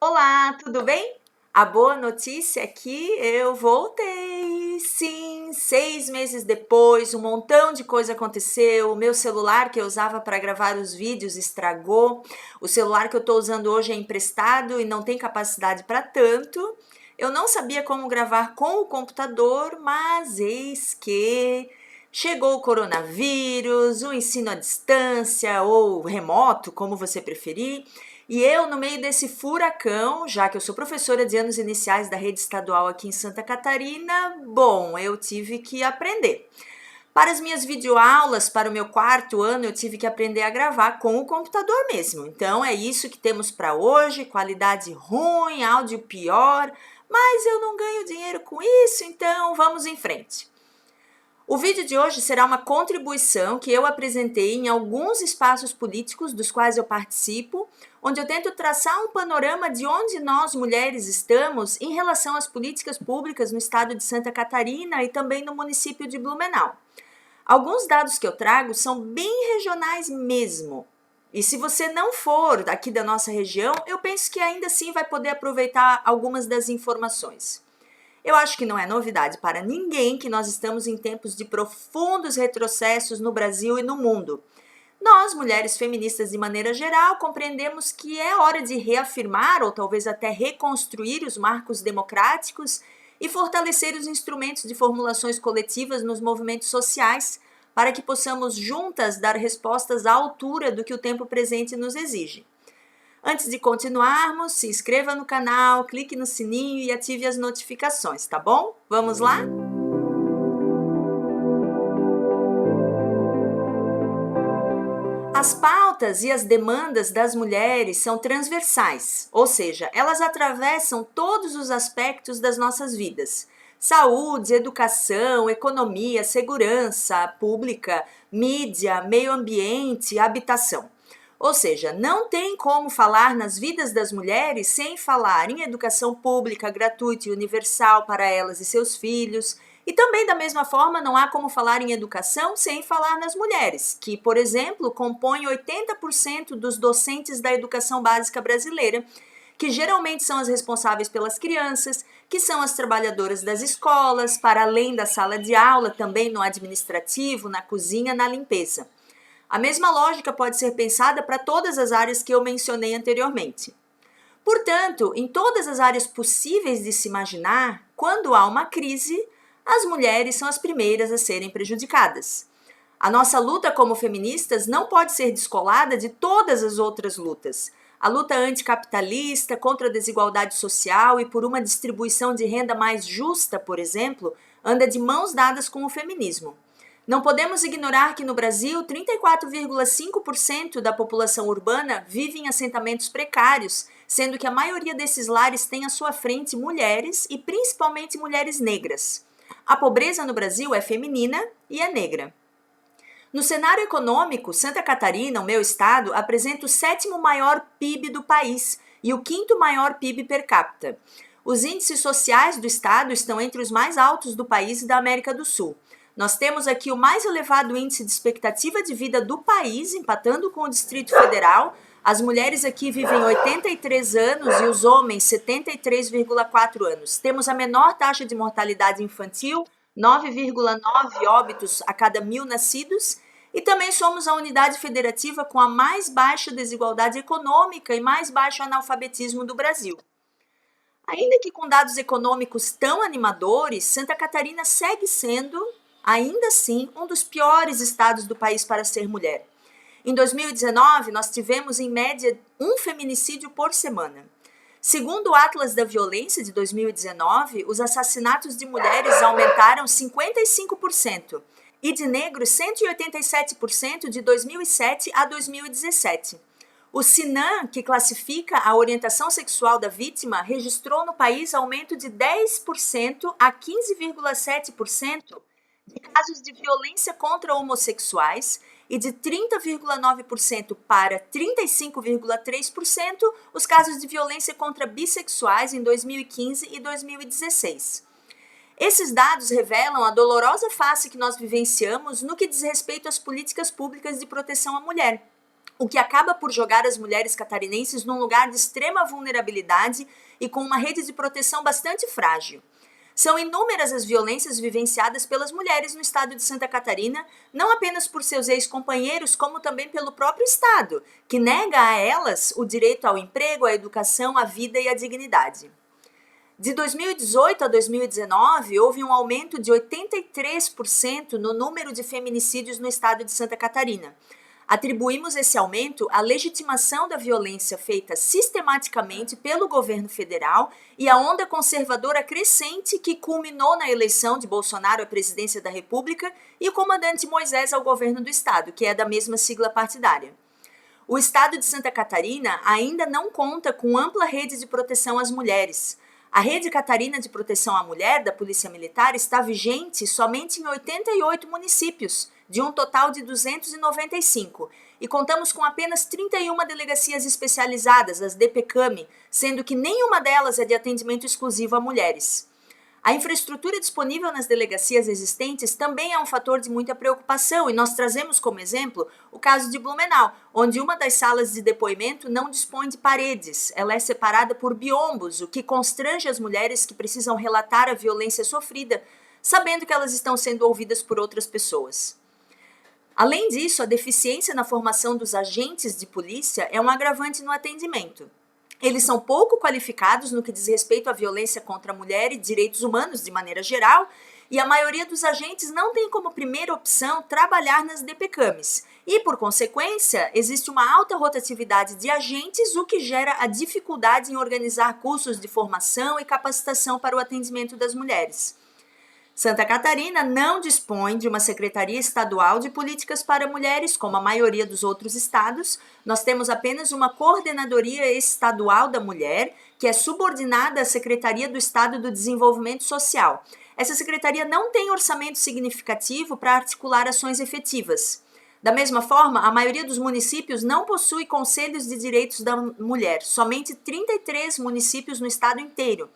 Olá, tudo bem? A boa notícia é que eu voltei. Sim, 6 meses depois, um montão de coisa aconteceu. O meu celular que eu usava para gravar os vídeos estragou. O celular que eu estou usando hoje é emprestado e não tem capacidade para tanto. Eu não sabia como gravar com o computador, mas eis que chegou o coronavírus, o ensino à distância ou remoto, como você preferir. E eu, no meio desse furacão, já que eu sou professora de anos iniciais da rede estadual aqui em Santa Catarina, bom, eu tive que aprender. Para as minhas videoaulas, para o meu quarto ano, eu tive que aprender a gravar com o computador mesmo. Então é isso que temos para hoje, qualidade ruim, áudio pior, mas eu não ganho dinheiro com isso, então vamos em frente. O vídeo de hoje será uma contribuição que eu apresentei em alguns espaços políticos dos quais eu participo, onde eu tento traçar um panorama de onde nós mulheres estamos em relação às políticas públicas no estado de Santa Catarina e também no município de Blumenau. Alguns dados que eu trago são bem regionais mesmo. E se você não for aqui da nossa região, eu penso que ainda assim vai poder aproveitar algumas das informações. Eu acho que não é novidade para ninguém que nós estamos em tempos de profundos retrocessos no Brasil e no mundo. Nós, mulheres feministas de maneira geral, compreendemos que é hora de reafirmar ou talvez até reconstruir os marcos democráticos e fortalecer os instrumentos de formulações coletivas nos movimentos sociais para que possamos juntas dar respostas à altura do que o tempo presente nos exige. Antes de continuarmos, se inscreva no canal, clique no sininho e ative as notificações, tá bom? Vamos lá? As pautas e as demandas das mulheres são transversais, ou seja, elas atravessam todos os aspectos das nossas vidas. Saúde, educação, economia, segurança pública, mídia, meio ambiente, habitação. Ou seja, não tem como falar nas vidas das mulheres sem falar em educação pública, gratuita e universal para elas e seus filhos. E também, da mesma forma, não há como falar em educação sem falar nas mulheres, que, por exemplo, compõem 80% dos docentes da educação básica brasileira, que geralmente são as responsáveis pelas crianças, que são as trabalhadoras das escolas, para além da sala de aula, também no administrativo, na cozinha, na limpeza. A mesma lógica pode ser pensada para todas as áreas que eu mencionei anteriormente. Portanto, em todas as áreas possíveis de se imaginar, quando há uma crise, as mulheres são as primeiras a serem prejudicadas. A nossa luta como feministas não pode ser descolada de todas as outras lutas. A luta anticapitalista, contra a desigualdade social e por uma distribuição de renda mais justa, por exemplo, anda de mãos dadas com o feminismo. Não podemos ignorar que no Brasil, 34,5% da população urbana vive em assentamentos precários, sendo que a maioria desses lares tem à sua frente mulheres e principalmente mulheres negras. A pobreza no Brasil é feminina e é negra. No cenário econômico, Santa Catarina, o meu estado, apresenta o sétimo maior PIB do país e o quinto maior PIB per capita. Os índices sociais do estado estão entre os mais altos do país e da América do Sul. Nós temos aqui o mais elevado índice de expectativa de vida do país, empatando com o Distrito Federal. As mulheres aqui vivem 83 anos e os homens 73,4 anos. Temos a menor taxa de mortalidade infantil, 9,9 óbitos a cada 1.000 nascidos, e também somos a unidade federativa com a mais baixa desigualdade econômica e mais baixo analfabetismo do Brasil. Ainda que com dados econômicos tão animadores, Santa Catarina segue sendo, ainda assim, um dos piores estados do país para ser mulher. Em 2019, nós tivemos, em média, um feminicídio por semana. Segundo o Atlas da Violência de 2019, os assassinatos de mulheres aumentaram 55% e de negros 187% de 2007 a 2017. O Sinan, que classifica a orientação sexual da vítima, registrou no país aumento de 10% a 15,7% de casos de violência contra homossexuais e de 30,9% para 35,3% os casos de violência contra bissexuais em 2015 e 2016. Esses dados revelam a dolorosa face que nós vivenciamos no que diz respeito às políticas públicas de proteção à mulher. o que acaba por jogar as mulheres catarinenses num lugar de extrema vulnerabilidade e com uma rede de proteção bastante frágil. São inúmeras as violências vivenciadas pelas mulheres no estado de Santa Catarina, não apenas por seus ex-companheiros, como também pelo próprio estado, que nega a elas o direito ao emprego, à educação, à vida e à dignidade. De 2018 a 2019, houve um aumento de 83% no número de feminicídios no estado de Santa Catarina. Atribuímos esse aumento à legitimação da violência feita sistematicamente pelo governo federal e à onda conservadora crescente que culminou na eleição de Bolsonaro à presidência da República e o comandante Moisés ao governo do estado, que é da mesma sigla partidária. O estado de Santa Catarina ainda não conta com ampla rede de proteção às mulheres. A Rede Catarina de Proteção à Mulher da Polícia Militar está vigente somente em 88 municípios, de um total de 295, e contamos com apenas 31 delegacias especializadas, as DPCAM, sendo que nenhuma delas é de atendimento exclusivo a mulheres. A infraestrutura disponível nas delegacias existentes também é um fator de muita preocupação e nós trazemos como exemplo o caso de Blumenau, onde uma das salas de depoimento não dispõe de paredes, ela é separada por biombos, o que constrange as mulheres que precisam relatar a violência sofrida, sabendo que elas estão sendo ouvidas por outras pessoas. Além disso, a deficiência na formação dos agentes de polícia é um agravante no atendimento. Eles são pouco qualificados no que diz respeito à violência contra a mulher e direitos humanos de maneira geral, e a maioria dos agentes não tem como primeira opção trabalhar nas DPCAMs. E, por consequência, existe uma alta rotatividade de agentes, o que gera a dificuldade em organizar cursos de formação e capacitação para o atendimento das mulheres. Santa Catarina não dispõe de uma Secretaria Estadual de Políticas para Mulheres, como a maioria dos outros estados. Nós temos apenas uma Coordenadoria Estadual da Mulher, que é subordinada à Secretaria do Estado do Desenvolvimento Social. Essa secretaria não tem orçamento significativo para articular ações efetivas. Da mesma forma, a maioria dos municípios não possui conselhos de direitos da mulher, somente 33 municípios no estado inteiro,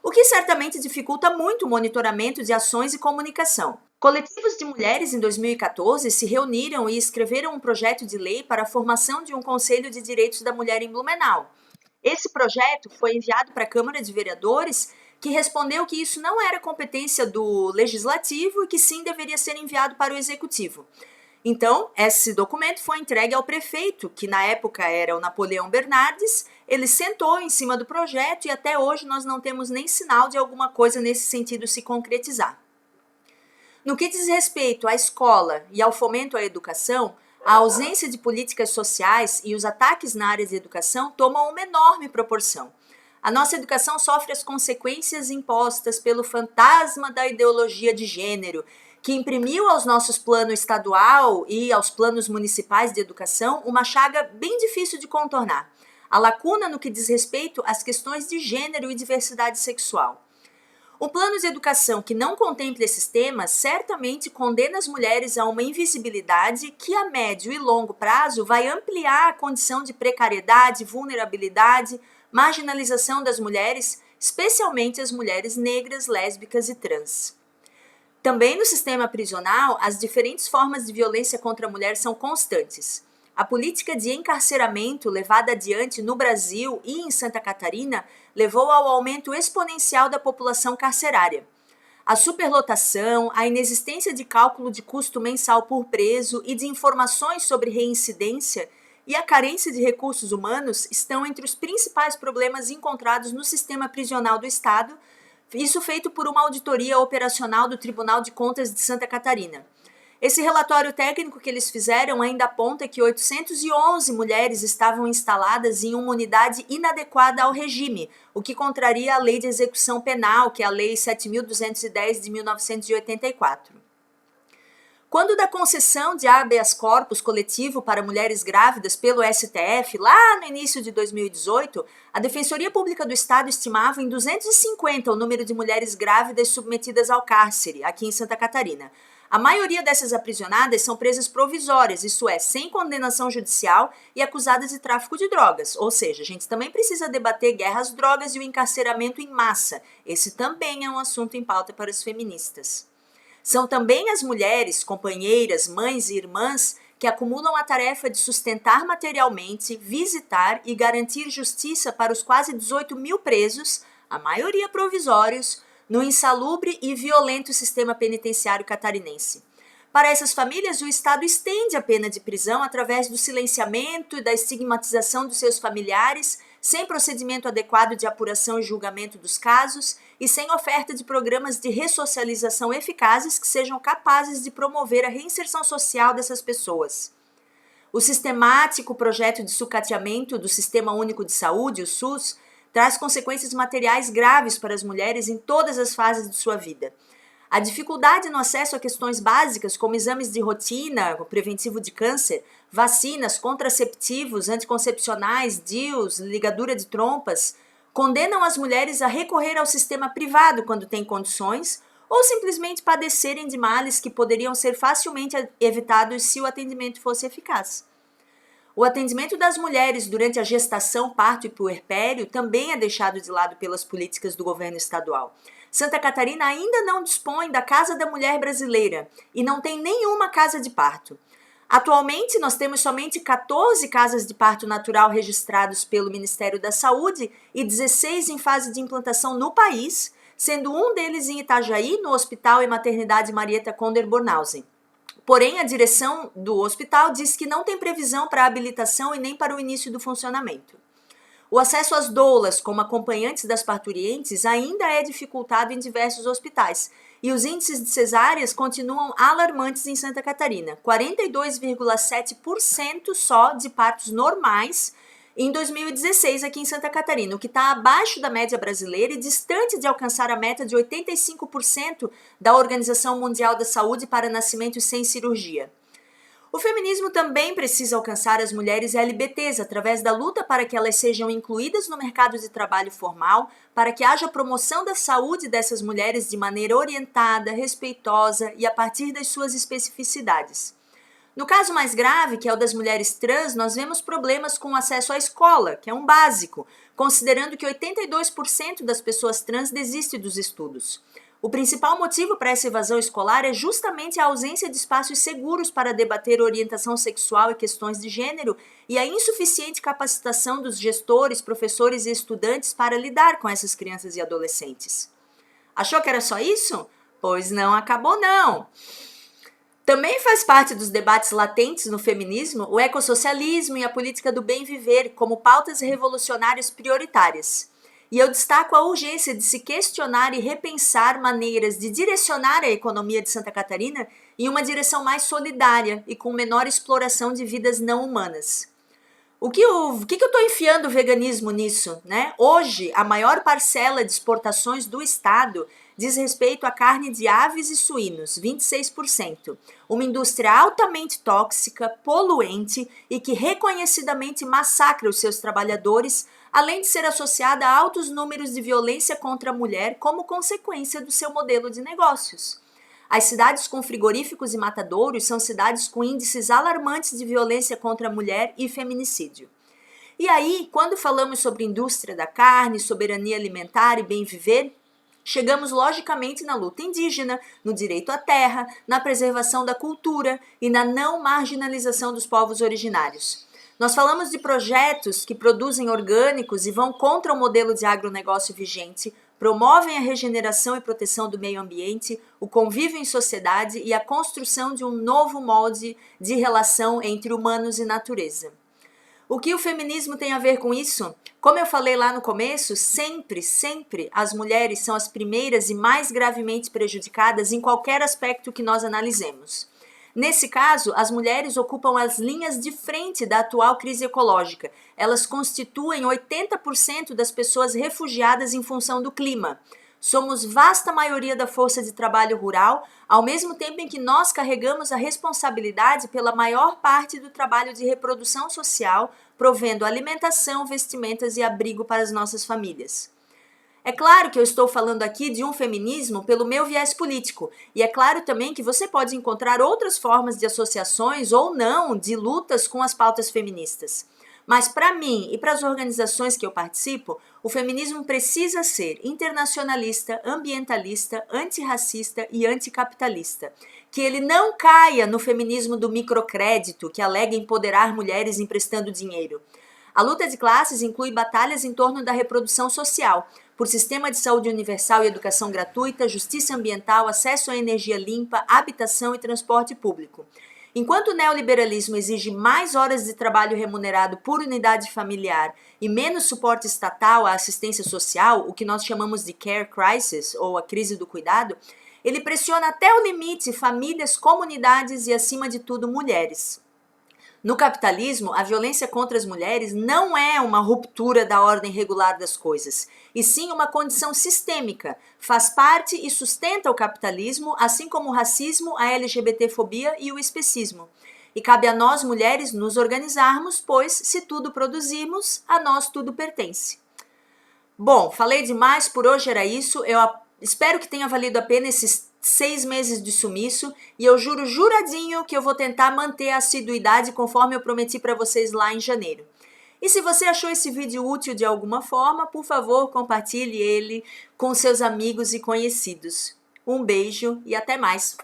o que certamente dificulta muito o monitoramento de ações e comunicação. Coletivos de mulheres em 2014 se reuniram e escreveram um projeto de lei para a formação de um Conselho de Direitos da Mulher em Blumenau. Esse projeto foi enviado para a Câmara de Vereadores, que respondeu que isso não era competência do Legislativo e que sim deveria ser enviado para o Executivo. Então, esse documento foi entregue ao prefeito, que na época era o Napoleão Bernardes. Ele sentou em cima do projeto e até hoje nós não temos nem sinal de alguma coisa nesse sentido se concretizar. No que diz respeito à escola e ao fomento à educação, a ausência de políticas sociais e os ataques na área de educação tomam uma enorme proporção. A nossa educação sofre as consequências impostas pelo fantasma da ideologia de gênero, que imprimiu aos nossos planos estadual e aos planos municipais de educação uma chaga bem difícil de contornar: a lacuna no que diz respeito às questões de gênero e diversidade sexual. Um plano de educação que não contemple esses temas certamente condena as mulheres a uma invisibilidade que a médio e longo prazo vai ampliar a condição de precariedade, vulnerabilidade, marginalização das mulheres, especialmente as mulheres negras, lésbicas e trans. Também no sistema prisional, as diferentes formas de violência contra a mulher são constantes. A política de encarceramento levada adiante no Brasil e em Santa Catarina levou ao aumento exponencial da população carcerária. A superlotação, a inexistência de cálculo de custo mensal por preso e de informações sobre reincidência e a carência de recursos humanos estão entre os principais problemas encontrados no sistema prisional do Estado, isso feito por uma auditoria operacional do Tribunal de Contas de Santa Catarina. Esse relatório técnico que eles fizeram ainda aponta que 811 mulheres estavam instaladas em uma unidade inadequada ao regime, o que contraria a Lei de Execução Penal, que é a Lei 7.210 de 1984. Quando da concessão de habeas corpus coletivo para mulheres grávidas pelo STF, lá no início de 2018, a Defensoria Pública do Estado estimava em 250 o número de mulheres grávidas submetidas ao cárcere, aqui em Santa Catarina. A maioria dessas aprisionadas são presas provisórias, isso é, sem condenação judicial e acusadas de tráfico de drogas. Ou seja, a gente também precisa debater guerra às drogas e o encarceramento em massa. Esse também é um assunto em pauta para as feministas. São também as mulheres, companheiras, mães e irmãs que acumulam a tarefa de sustentar materialmente, visitar e garantir justiça para os quase 18 mil presos, a maioria provisórios, no insalubre e violento sistema penitenciário catarinense. Para essas famílias, o Estado estende a pena de prisão através do silenciamento e da estigmatização dos seus familiares, sem procedimento adequado de apuração e julgamento dos casos e sem oferta de programas de ressocialização eficazes que sejam capazes de promover a reinserção social dessas pessoas. O sistemático projeto de sucateamento do Sistema Único de Saúde, o SUS, traz consequências materiais graves para as mulheres em todas as fases de sua vida. A dificuldade no acesso a questões básicas como exames de rotina, o preventivo de câncer, vacinas, contraceptivos, anticoncepcionais, DIUs, ligadura de trompas, condenam as mulheres a recorrer ao sistema privado quando têm condições ou simplesmente padecerem de males que poderiam ser facilmente evitados se o atendimento fosse eficaz. O atendimento das mulheres durante a gestação, parto e puerpério também é deixado de lado pelas políticas do governo estadual. Santa Catarina ainda não dispõe da Casa da Mulher Brasileira e não tem nenhuma casa de parto. Atualmente, nós temos somente 14 casas de parto natural registrados pelo Ministério da Saúde e 16 em fase de implantação no país, sendo um deles em Itajaí, no Hospital e Maternidade Marieta Conder Bornhausen. Porém, a direção do hospital diz que não tem previsão para a habilitação e nem para o início do funcionamento. O acesso às doulas como acompanhantes das parturientes ainda é dificultado em diversos hospitais e os índices de cesáreas continuam alarmantes em Santa Catarina, 42,7% só de partos normais em 2016 aqui em Santa Catarina, o que está abaixo da média brasileira e distante de alcançar a meta de 85% da Organização Mundial da Saúde para nascimentos sem cirurgia. O feminismo também precisa alcançar as mulheres LGBTs através da luta para que elas sejam incluídas no mercado de trabalho formal, para que haja promoção da saúde dessas mulheres de maneira orientada, respeitosa e a partir das suas especificidades. No caso mais grave, que é o das mulheres trans, nós vemos problemas com o acesso à escola, que é um básico, considerando que 82% das pessoas trans desistem dos estudos. O principal motivo para essa evasão escolar é justamente a ausência de espaços seguros para debater orientação sexual e questões de gênero e a insuficiente capacitação dos gestores, professores e estudantes para lidar com essas crianças e adolescentes. Achou que era só isso? Pois não acabou não! Também faz parte dos debates latentes no feminismo o ecossocialismo e a política do bem viver como pautas revolucionárias prioritárias. E eu destaco a urgência de se questionar e repensar maneiras de direcionar a economia de Santa Catarina em uma direção mais solidária e com menor exploração de vidas não humanas. O que eu estou enfiando o veganismo nisso, né? Hoje, a maior parcela de exportações do Estado diz respeito à carne de aves e suínos, 26%. Uma indústria altamente tóxica, poluente e que reconhecidamente massacra os seus trabalhadores, além de ser associada a altos números de violência contra a mulher como consequência do seu modelo de negócios. As cidades com frigoríficos e matadouros são cidades com índices alarmantes de violência contra a mulher e feminicídio. E aí, quando falamos sobre indústria da carne, soberania alimentar e bem viver, chegamos logicamente na luta indígena, no direito à terra, na preservação da cultura e na não marginalização dos povos originários. Nós falamos de projetos que produzem orgânicos e vão contra o modelo de agronegócio vigente, promovem a regeneração e proteção do meio ambiente, o convívio em sociedade e a construção de um novo molde de relação entre humanos e natureza. O que o feminismo tem a ver com isso? Como eu falei lá no começo, sempre as mulheres são as primeiras e mais gravemente prejudicadas em qualquer aspecto que nós analisemos. Nesse caso, as mulheres ocupam as linhas de frente da atual crise ecológica. Elas constituem 80% das pessoas refugiadas em função do clima. Somos vasta maioria da força de trabalho rural, ao mesmo tempo em que nós carregamos a responsabilidade pela maior parte do trabalho de reprodução social, provendo alimentação, vestimentas e abrigo para as nossas famílias. É claro que eu estou falando aqui de um feminismo pelo meu viés político, e é claro também que você pode encontrar outras formas de associações ou não de lutas com as pautas feministas. Mas para mim e para as organizações que eu participo, o feminismo precisa ser internacionalista, ambientalista, antirracista e anticapitalista. Que ele não caia no feminismo do microcrédito, que alega empoderar mulheres emprestando dinheiro. A luta de classes inclui batalhas em torno da reprodução social, por sistema de saúde universal e educação gratuita, justiça ambiental, acesso à energia limpa, habitação e transporte público. Enquanto o neoliberalismo exige mais horas de trabalho remunerado por unidade familiar e menos suporte estatal à assistência social, o que nós chamamos de care crisis ou a crise do cuidado, ele pressiona até o limite famílias, comunidades e, acima de tudo, mulheres. No capitalismo, a violência contra as mulheres não é uma ruptura da ordem regular das coisas, e sim uma condição sistêmica, faz parte e sustenta o capitalismo, assim como o racismo, a LGBTfobia e o especismo. E cabe a nós, mulheres, nos organizarmos, pois, se tudo produzirmos, a nós tudo pertence. Bom, falei demais, por hoje era isso. Eu espero que tenha valido a pena esses 6 meses de sumiço e eu juro juradinho que eu vou tentar manter a assiduidade conforme eu prometi para vocês lá em janeiro. E se você achou esse vídeo útil de alguma forma, por favor, compartilhe ele com seus amigos e conhecidos. Um beijo e até mais!